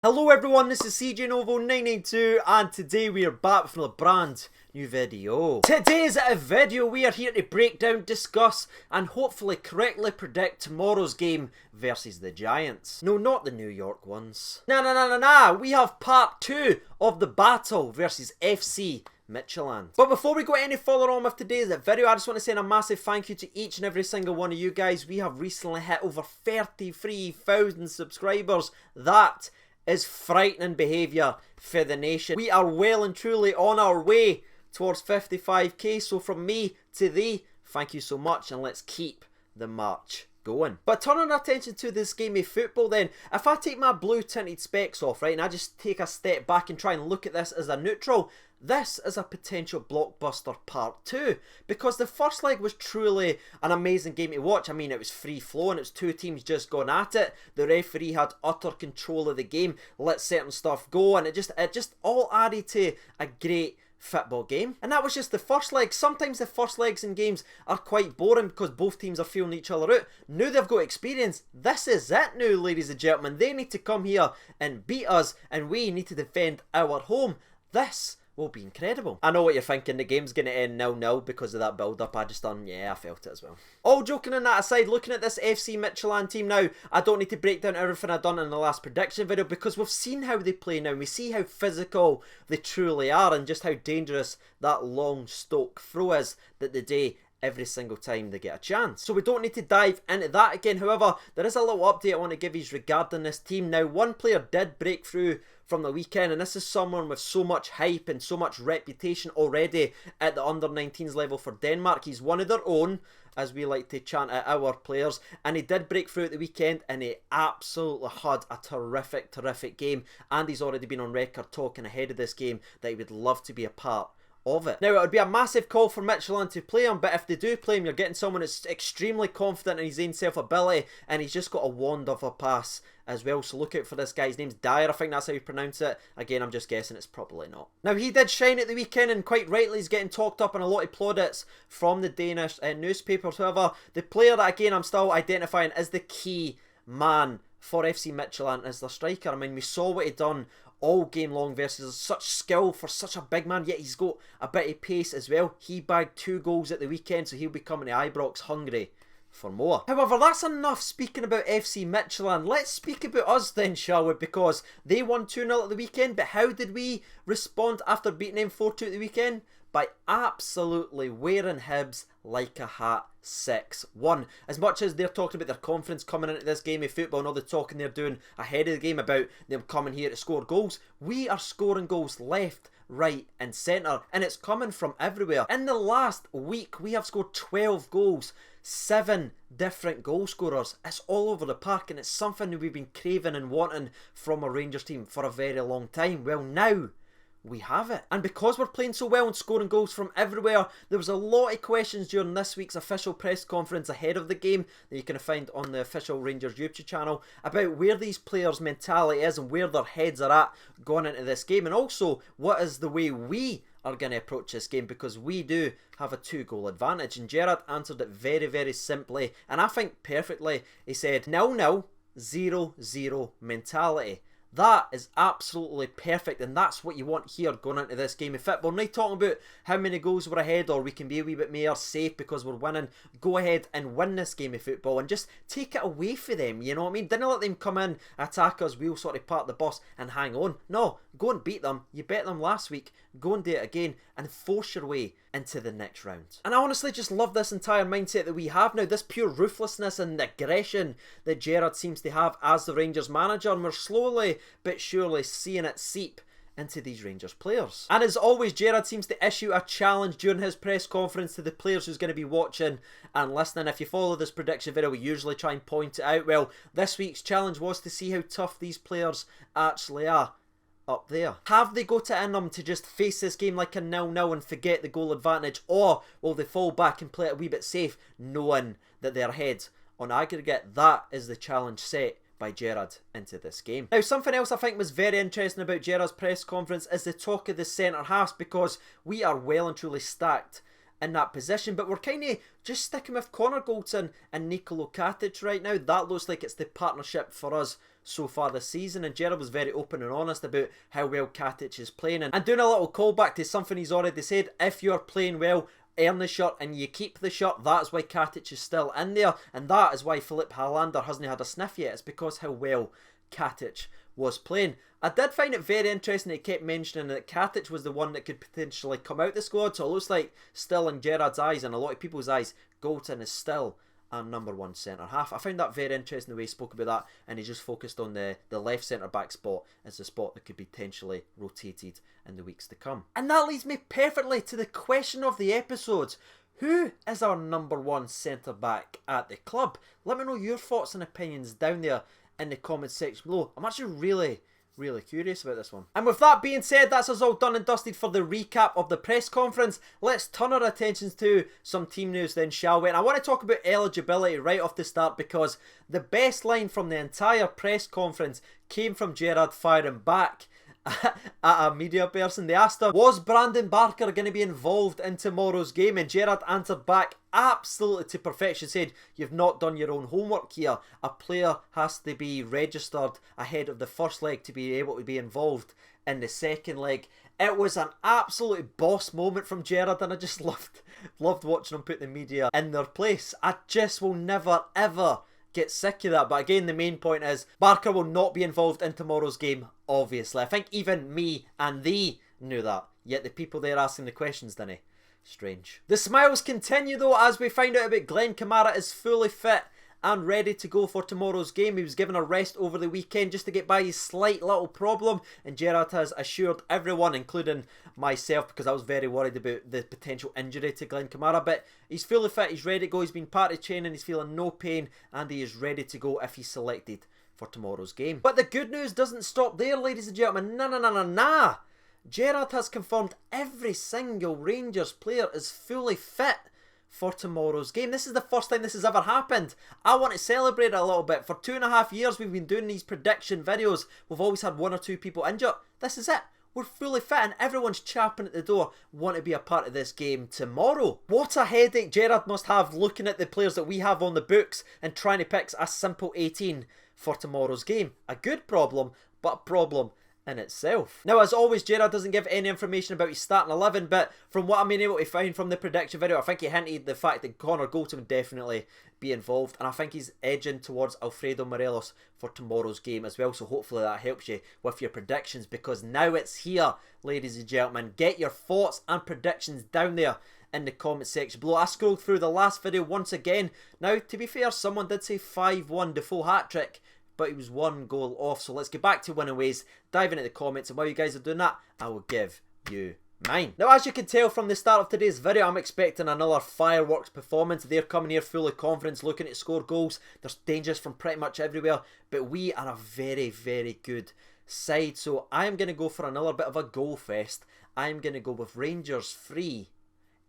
Hello everyone, this is CJ Novo 992 and today we are back from a brand new video. Today's video we are here to break down, discuss and hopefully correctly predict tomorrow's game versus the Giants. No, not the New York ones. Nah, we have part 2 of the battle versus FC Midtjylland. But before we go any further on with today's video, I just want to say a massive thank you to each and every single one of you guys. We have recently hit over 33,000 subscribers. That is frightening behaviour for the nation. We are well and truly on our way towards 55k, so from me to thee, thank you so much and let's keep the march going. But turning our attention to this game of football then, if I take my blue tinted specs off, right, and I just take a step back and try and look at this as a neutral, this is a potential blockbuster part 2, because the first leg was truly an amazing game to watch. I mean, it was free flowing, it was two teams just going at it, the referee had utter control of the game, let certain stuff go, and it just all added to a great football game. And that was just the first leg. Sometimes the first legs in games are quite boring because both teams are feeling each other out. Now they've got experience. This is it now, ladies and gentlemen. They need to come here and beat us, and we need to defend our home. This will be incredible. I know what you're thinking, the game's going to end 0-0 because of that build-up I just done. Yeah, I felt it as well. All joking on that aside, looking at this FC Midtjylland team now, I don't need to break down everything I've done in the last prediction video because we've seen how they play now. We see how physical they truly are and just how dangerous that long Stoke throw is that they do every single time they get a chance. So we don't need to dive into that again. However, there is a little update I want to give you regarding this team. Now, one player did break through from the weekend, and this is someone with so much hype and so much reputation already at the under-19s level for Denmark. He's one of their own, as we like to chant at our players, and he did break through at the weekend and he absolutely had a terrific game, and he's already been on record talking ahead of this game that he would love to be a part of it. Now, it would be a massive call for Midtjylland to play him, but if they do play him, you're getting someone that's extremely confident in his own self-ability, and he's just got a wand of a pass as well, so look out for this guy. His name's Dyer, I think that's how you pronounce it. Again, I'm just guessing, it's probably not. Now, he did shine at the weekend, and quite rightly he's getting talked up in a lot of plaudits from the Danish newspapers. However, the player that, again, I'm still identifying as the key man for FC Midtjylland is their striker. I mean, we saw what he done all game long versus such skill for such a big man, yet he's got a bit of pace as well. He bagged 2 goals at the weekend, so he'll be coming to Ibrox hungry for more. However, that's enough speaking about FC Midtjylland. Let's speak about us then, shall we? Because they won 2-0 at the weekend, but how did we respond after beating them 4-2 at the weekend? By absolutely wearing Hibs like a hat 6-1. As much as they're talking about their confidence coming into this game of football and all the talking they're doing ahead of the game about them coming here to score goals, we are scoring goals left, right and centre, and it's coming from everywhere. In the last week we have scored 12 goals, 7 different goal scorers. It's all over the park, and it's something that we've been craving and wanting from a Rangers team for a very long time. Well, now we have it. And because we're playing so well and scoring goals from everywhere, there was a lot of questions during this week's official press conference ahead of the game that you can find on the official Rangers YouTube channel about where these players' mentality is and where their heads are at going into this game, and also what is the way we are going to approach this game, because we do have a 2-goal advantage. And Gerrard answered it very simply, and I think perfectly. He said 0-0, 0-0 mentality. That is absolutely perfect, and that's what you want here going into this game of football. We're not talking about how many goals we're ahead or we can be a wee bit more safe because we're winning. Go ahead and win this game of football and just take it away for them, you know what I mean? Didn't let them come in, attack us, we'll sort of park the bus and hang on. No, go and beat them. You bet them last week. Go and do it again and force your way into the next round. And I honestly just love this entire mindset that we have now, this pure ruthlessness and aggression that Gerrard seems to have as the Rangers manager, and we're slowly but surely seeing it seep into these Rangers players. And as always, Gerrard seems to issue a challenge during his press conference to the players who's going to be watching and listening. If you follow this prediction video, we usually try and point it out. Well, this week's challenge was to see how tough these players actually are up there. Have they got it in them to just face this game like a 0-0 and forget the goal advantage, or will they fall back and play it a wee bit safe knowing that they're ahead on aggregate? That is the challenge set by Gerrard into this game. Now, something else I think was very interesting about Gerrard's press conference is the talk of the centre halves, because we are well and truly stacked in that position, but we're kind of just sticking with Connor Goldson and Nikola Katic right now. That looks like it's the partnership for us so far this season, and Gerrard was very open and honest about how well Katic is playing, and doing a little callback to something he's already said. If you're playing well, earn the shirt and you keep the shirt. That's why Katic is still in there, and that is why Philipp Halander hasn't had a sniff yet. It's because how well Katic was playing. I did find it very interesting that he kept mentioning that Katic was the one that could potentially come out the squad, so it looks like still in Gerrard's eyes and a lot of people's eyes, Goldson is still our number one centre half. I found that very interesting the way he spoke about that, and he just focused on the left centre back spot as the spot that could be potentially rotated in the weeks to come. And that leads me perfectly to the question of the episode. Who is our number one centre back at the club? Let me know your thoughts and opinions down there in the comments section below. I'm actually really curious about this one. And with that being said, that's us all done and dusted for the recap of the press conference. Let's turn our attentions to some team news then, shall we? And I want to talk about eligibility right off the start, because the best line from the entire press conference came from Gerrard firing back at a media person. They asked her, was Brandon Barker going to be involved in tomorrow's game? And Gerrard answered back absolutely to perfection, said, you've not done your own homework here. A player has to be registered ahead of the first leg to be able to be involved in the second leg. It was an absolute boss moment from Gerrard, and I just loved watching him put the media in their place. I just will never ever get sick of that. But again, the main point is Barker will not be involved in tomorrow's game, obviously. I think even me and thee knew that, yet the people there asking the questions didn't. Strange. The smiles continue though as we find out about Glenn Kamara is fully fit and ready to go for tomorrow's game. He was given a rest over the weekend just to get by his slight little problem, and Gerrard has assured everyone, including myself, because I was very worried about the potential injury to Glenn Kamara, but he's fully fit, he's ready to go, he's been party training, he's feeling no pain, and he is ready to go if he's selected for tomorrow's game. But the good news doesn't stop there, ladies and gentlemen. Nah. Gerrard has confirmed every single Rangers player is fully fit for tomorrow's game. This is the first time this has ever happened. I want to celebrate it a little bit. For 2.5 years we've been doing these prediction videos. We've always had 1 or 2 people injured. This is it. We're fully fit and everyone's chapping at the door, want to be a part of this game tomorrow. What a headache Gerrard must have looking at the players that we have on the books and trying to pick a simple 18 for tomorrow's game. A good problem, but a problem in itself. Now, as always, Gerrard doesn't give any information about his starting 11, but from what I've been able to find from the prediction video, I think he hinted the fact that Connor Goldson would definitely be involved, and I think he's edging towards Alfredo Morelos for tomorrow's game as well, so hopefully that helps you with your predictions, because now it's here, ladies and gentlemen. Get your thoughts and predictions down there in the comment section below. I scrolled through the last video once again. Now, to be fair, someone did say 5-1 Defoe hat-trick, but he was 1 goal off. So let's get back to winning ways, dive into the comments, and while you guys are doing that, I will give you mine. Now, as you can tell from the start of today's video, I'm expecting another fireworks performance. They're coming here full of confidence, looking to score goals. There's dangers from pretty much everywhere, but we are a very good side. So I'm going to go for another bit of a goal fest. I'm going to go with Rangers 3,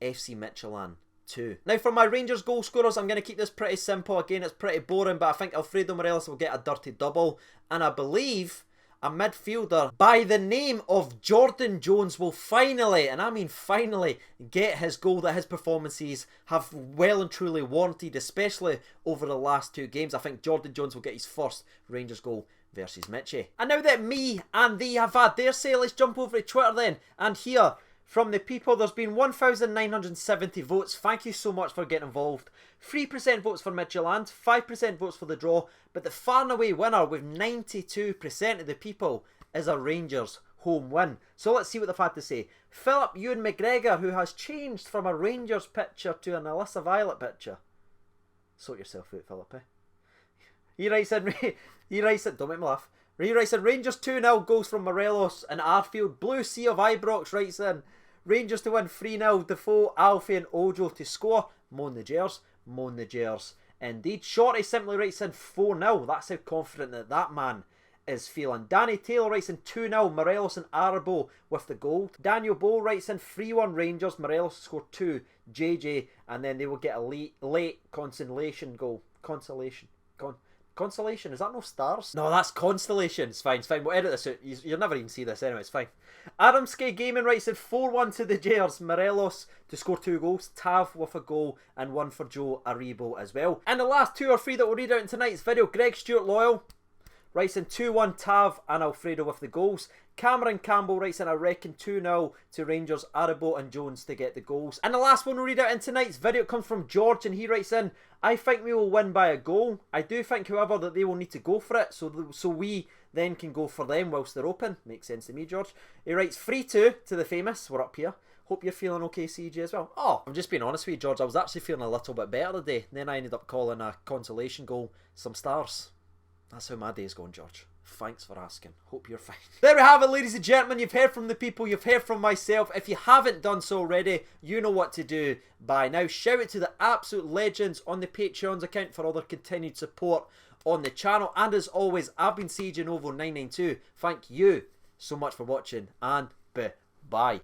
FC Midtjylland 2. Now, for my Rangers goal scorers, I'm going to keep this pretty simple. Again, it's pretty boring, but I think Alfredo Morelos will get a dirty double, and I believe a midfielder by the name of Jordan Jones will finally, and I mean finally, get his goal that his performances have well and truly warranted, especially over the last 2 games. I think Jordan Jones will get his first Rangers goal versus Mitchie. And now that me and thee have had their say, let's jump over to Twitter then and hear from the people. There's been 1,970 votes. Thank you so much for getting involved. 3% votes for Midtjylland, 5% votes for the draw, but the far and away winner with 92% of the people is a Rangers home win. So let's see what they've had to say. Philip Ewan McGregor, who has changed from a Rangers picture to an Alyssa Violet picture. Sort yourself out, Philip, eh? He writes in, don't make me laugh. He writes in, Rangers 2-0 goals from Morelos and Arfield. Blue Sea of Ibrox writes in, Rangers to win 3-0. Defoe, Alfie and Ojo to score. Moan the Gers. Moan the Gers. Indeed. Shorty simply writes in 4-0. That's how confident that man is feeling. Danny Taylor writes in 2-0. Morelos and Arabo with the goal. Daniel Bow writes in 3-1 Rangers. Morelos scored 2. JJ. And then they will get a late consolation goal. Consolation, is that no stars? No, that's constellation. It's fine, we'll edit this out. You'll never even see this anyway, it's fine. Adam Skye Gaming writes in 4-1 to the Gers. Morelos to score 2 goals, Tav with a goal, and 1 for Joe Aribo as well. And the last 2 or 3 that we'll read out in tonight's video, Greg Stewart Loyal writes in 2-1 Tav and Alfredo with the goals. Cameron Campbell writes in, I reckon 2-0 to Rangers, Aribo and Jones to get the goals. And the last one we'll read out in tonight's video comes from George, and he writes in, I think we will win by a goal. I do think, however, that they will need to go for it, so we then can go for them whilst they're open. Makes sense to me, George. He writes 3-2 to the famous. We're up here. Hope you're feeling okay, CJ, as well. Oh, I'm just being honest with you, George. I was actually feeling a little bit better today. Then I ended up calling a consolation goal some stars. That's how my day's going, George. Thanks for asking. Hope you're fine. There we have it, ladies and gentlemen. You've heard from the people. You've heard from myself. If you haven't done so already, you know what to do by now. Shout out to the absolute legends on the Patreon's account for all their continued support on the channel. And as always, I've been CJ Novo 992. Thank you so much for watching, and bye.